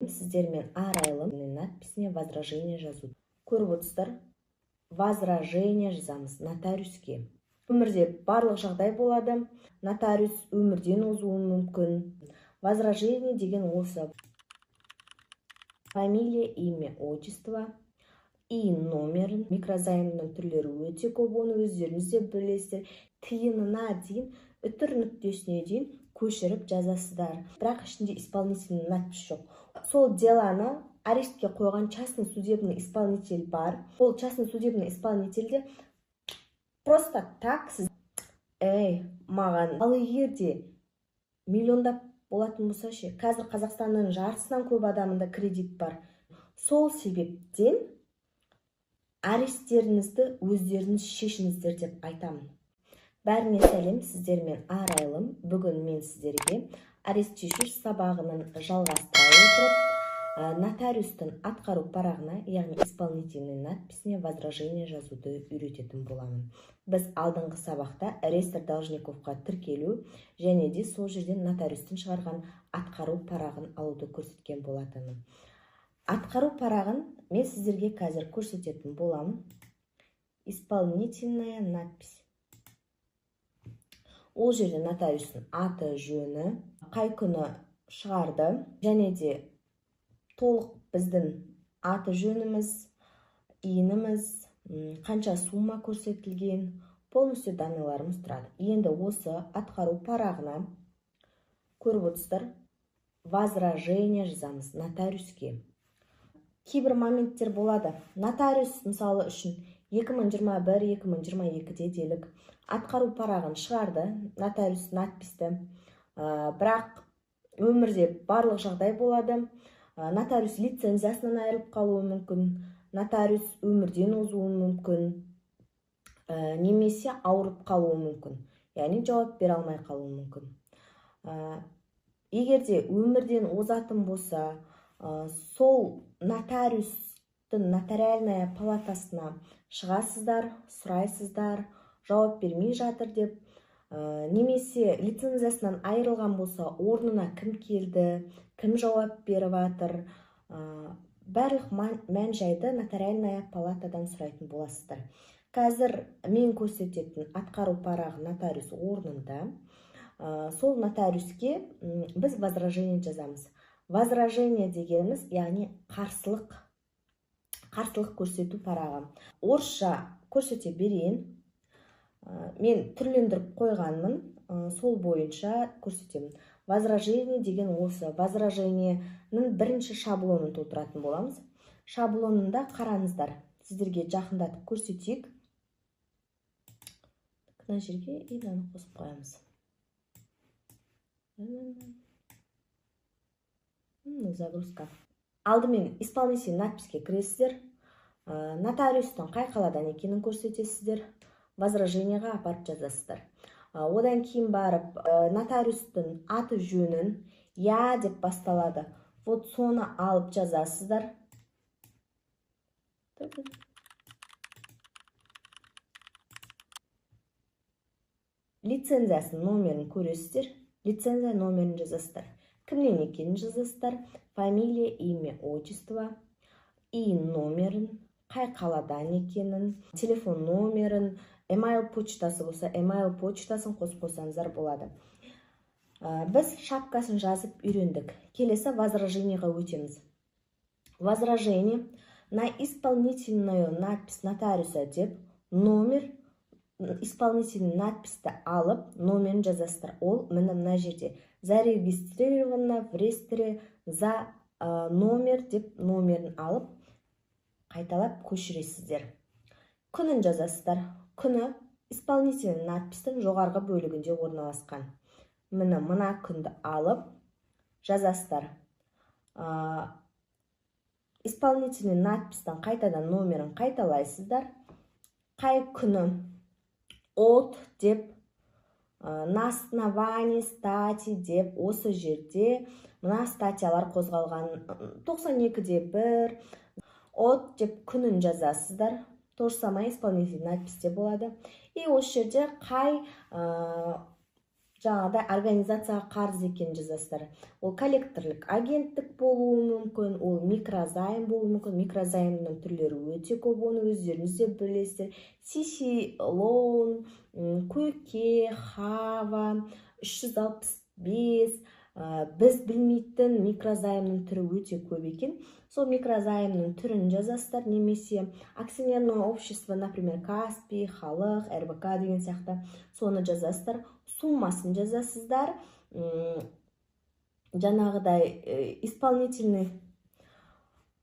Сіздермен арайлым надписіне возражение жазу. Көріп отырсыздар, возражение жазамыз нотариуске. Өмірде барлық жағдай болады. Нотариус өмірден озуы мүмкін. Возражение деген осы. Фамилия, имя, отчество и номерін. Микрозаймның түрлері өте көп, оны өздеріңіз де білесіздер. Тиынына дейін, үтір нүктесіне дейін көшіріп жазасыздар. Бірақ ішінде исполнительный надпись жоқ. Сол деланы арестке қойған частный судебный исполнитель бар. Ол частный судебный исполнительде просто так сіз маған ал егерде миллиондап болатын болса ше, қазір Қазақстанның жартысынан көп адамында кредит бар. Сол себептен аресттеріңізді өздеріңіз шешіңіздер деп айтамын. Бәріне сәлем, сіздермен арайлым. Бүгін мен сіздерге арест шешу сабағының жалғастыра отырып, нотариустың атқару парағына, яғни исполнительный надписіне возражение жазуды үйрететін боламын. Біз алдыңғы сабақта реестр должниковқа тіркелу және де сол жерден нотариустың шығарған атқару парағын алуды көрсеткен болатынмын. Атқару парағын мен сіздерге қазір көрсететін боламын. Исполнительная надпись. Ол жерде нотариустың аты, жөні, қай күні шығарды, және де толық біздің аты, жөніміз, иініміз, қанша сума көрсетілген, полностью данныйларымыз тұрады. Енді осы атқару парағына көріп отырсыздар, возражение жазамыз нотариуске. Кейбір моменттер болады. Нотариус мысалы үшін 2021-2022 делік атқару парағын шығарды, нотариус надписті. Бірақ өмірде барлық жағдай болады. Нотариус лицензиясынан айырылып қалуы мүмкін, нотариус өмірден озуы мүмкін, немесе ауырып қалуы мүмкін. Яғни жауап бере алмай қалуы мүмкін. Егерде өмірден озатын болса, сол нотариустың нотариальная палатасына шығасыздар, сұрайсыздар, жауап бермей жатыр деп, немесе лицензиясынан айырылған болса, орнына кім келді, кім жауап беріп жатыр, барлық мән жайды нотариальная палатадан сұрайтын боласыздар. Қазір мен көрсететін атқару парағы нотариус орнында. Сол нотариуске біз возражение жазамыз. Возражение дегеніміз, яғни қарсылық көрсету парағы. Орысша көрсете берейін. Мен түрлендіріп қойғанмын, сол бойынша көрсетемін. Возражение деген осы. Возражениенің бірінші шаблонын толтыратын боламыз. Шаблонында қараңыздар. Сіздерге жақындатып көрсетейік. Мына жерге инаны қосып қоямыз. Загрузка. Алдымен исполнительный надписке кіресіздер. Нотариустың қай қаладан екенін көрсетесіздер. Возражениеға апарып жазасыздар. Одан кейін барып, нотариустың аты, жөнін, я деп басталады. Вот соны алып жазасыздар. Лицензиясының номерін көресіздер. Лицензия номерін жазасыздар. Кімнен екенін жазасыздар. Фамилия, имя, отчество и номерін, қай қаладан екенін, телефон номерін, email почтасы болса, email почтасын қосып қойсаңыздар болады. Біз шапкасын жазып үйрендік. Келесі возражениеға өтеміз. Возражение на исполнительную надпись нотариуса деп, номер исполнительный надписті алып, номерін жазасыздар. Ол мына жерде зарегистрировано в реестре за номер деп номерін алып, қайталап көшіресіздер. Күнін жазасыздар. Күні исполнительный надпистің жоғарғы бөлігінде орналасқан. Мына күнді алып жазасыздар. Исполнительный надпистің қайтадан номерін қайталайсыздар. Қай күні от деп, на основании стати деп, осы жерде мына статьялар қозғалған 92-де 1, от деп күнін жазасыздар. То же самое исполнительный надписте болады. И осы жерде қай жаңағыдай организацияға қарыз екенін жазасыздар. Ол коллекторлық агенттік болуы мүмкін, ол микрозайм болуы мүмкін. Микрозаймның түрлері өте көп, оны өздеріңіз де білесіздер. CC Loan, Көке, Хава, 365, біз білмейтін микрозаймның түрі өте көп екен. Сол микрозаймның түрін жазасыздар, немесе акционерное общество, например, Каспий, Халық, РБК деген сияқты, соны жазасыздар. Суммасын жазасыздар. Жаңағыдай исполнительный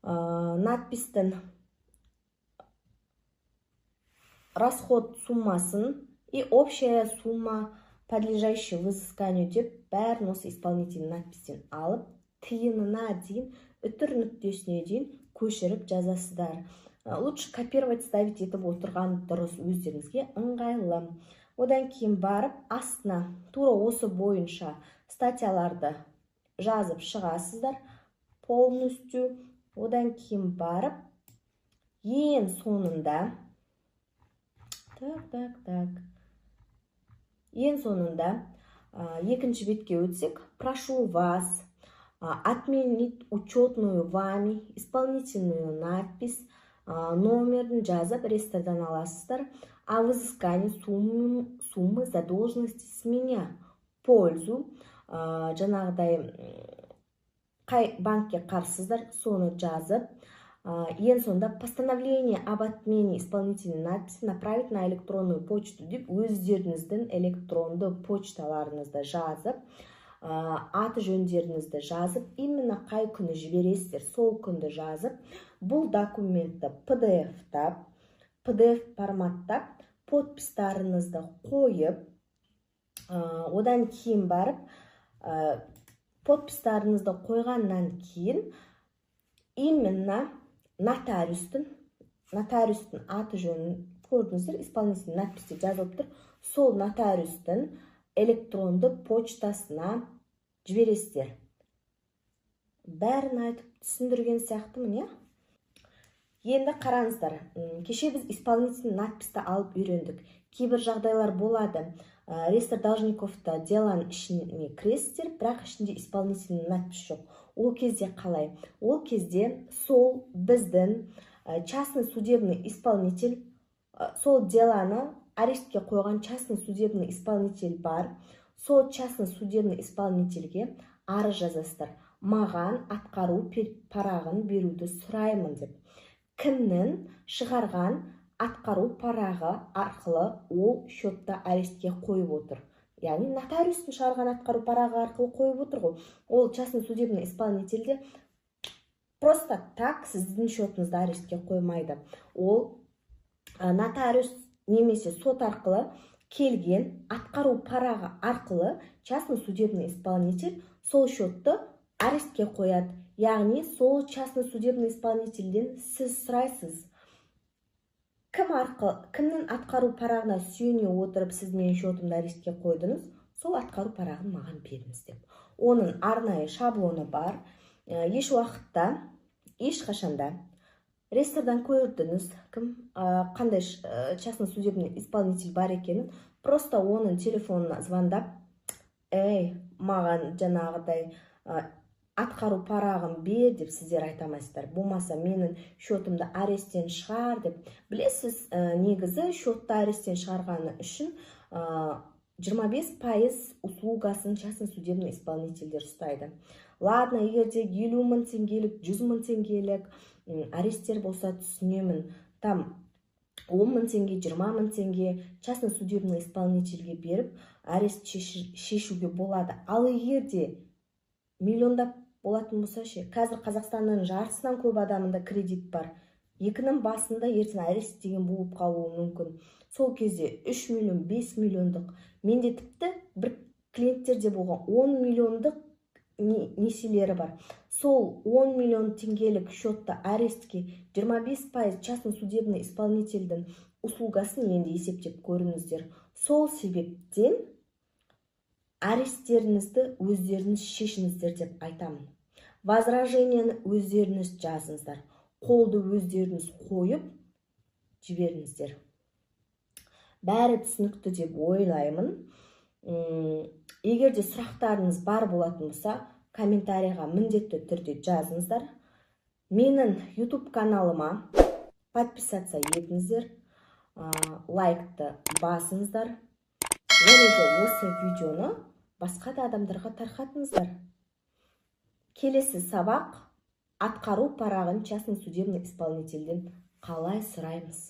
надпистің расход суммасын и общая сумма, подлежащая взысканию деп бәрін осы исполнительный надпистен алып, тиынына дейін, үтір нүктесіне дейін көшіріп жазасыздар. Лучше копировать, ставить етіп отырған дұрыс, өздеріңізге ыңғайлы. Одан кейін барып, астына тура осы бойынша статьяларды жазып шығасыздар полностью. Одан кейін барып, ең соңында ең соңында екінші бетке өтсек, прошу вас отменить учетную вами исполнительную надпись, номерін жазып реестрдан аласыздар. О взыскании суммы задолженности с меня пользу, жаңағыдай қай банкке қарсыздар, соны жазып, ең сонда постановление об отмене исполнительной надписи направить на электронную почту деп өздеріңіздің электронды почталарыңызды жазып, аты жөндеріңізді жазып, именно қай күні жібересіздер, сол күнді жазып, бұл документті PDF форматтап, подпистарыңызды қойып, одан кейін барып, подпистарыңызды қойғаннан кейін, именно нотариустың аты жөнін көрдіңіздер, исполнительный надписте жазылып тұр, сол нотариустың электронды почтасына жібересіздер. Бәрін айтып түсіндірген сияқтымын, иә? Енді қараңыздар, кеше біз исполнительный надписті алып үйрендік. Кейбір жағдайлар болады, реестр должниковта деланың ішіне кіресіздер, бірақ ішінде исполнительный надпис жоқ. Ол кезде қалай? Ол кезде сол біздің частный судебный исполнитель, сол деланы арестке қойған частный судебный исполнитель бар, сол частный судебный исполнительге арыз жазасыздар. Маған атқару парағын беруді сұраймын деп. Кімнің шығарған атқару парағы арқылы ол счетта арестке қойып отыр. Яғни нотариустың шығарған атқару парағы арқылы қойып отыр ғой. Ол частный судебный исполнительде просто так сіздің счетыңызды арестке қоймайды. Ол нотариус немесе сот арқылы келген атқару парағы арқылы частный судебный исполнитель сол счетты арестке қояды. Яғни сол частный судебный исполнительден сіз сұрайсыз, кімнің атқару парағына сүйене отырып сіз менің счетымды арестке қойдыңыз, сол атқару парағын маған беріңіз деп. Оның арнайы шаблоны бар. Еш уақытта, ешқашанда реестрдан көрдіңіз, қандай частный судебный исполнитель бар екенін, просто оның телефонына звондап, маған жаңағыдай атқару парағын бер деп сіздер айтамайсыздар. Болмаса менің счетымды аресттен шығар деп. Білесіз, негізі счетты аресттен шығарғаны үшін 25% услугасын частный судебный исполнительдер ұстайды. Ладно, егерде 50 000 теңгелік, 100 000 теңгелік аресттер болса түсінемін. Там 10 000 теңге, 20 000 теңге частный судебный исполнительге беріп, арест шешуге болады. Ал егерде миллиондап болатын болса ше, қазір Қазақстанның жартысынан көп адамында кредит бар. Екінің басында ертең арест деген болып қалуы мүмкін. Сол кезде 3 миллион, 5 миллиондық. Менде тіпті бір клиенттерде болған 10 миллиондық несиелері бар. Сол 10 миллион теңгелік счетта арестке 25% частный судебный исполнительдің услугасын енді есептеп көріңіздер. Сол себептен аресттеріңізді өздеріңіз шешіңіздер деп айтамын. Возражениені өздеріңіз жазыңыздар. Қолды өздеріңіз қойып жіберіңіздер. Бәрі түсінікті деп ойлаймын. Егер де сұрақтарыңыз бар болатын болса, комментарийға міндетті түрде жазыңыздар. Менің YouTube каналыма подписаться етіңіздер, лайкты басыңыздар. Және де осы видеоны басқа да адамдарға тарқатыңыздар. Келесі сабақ атқару парағын частный судебный исполнительден қалай сұраймыз?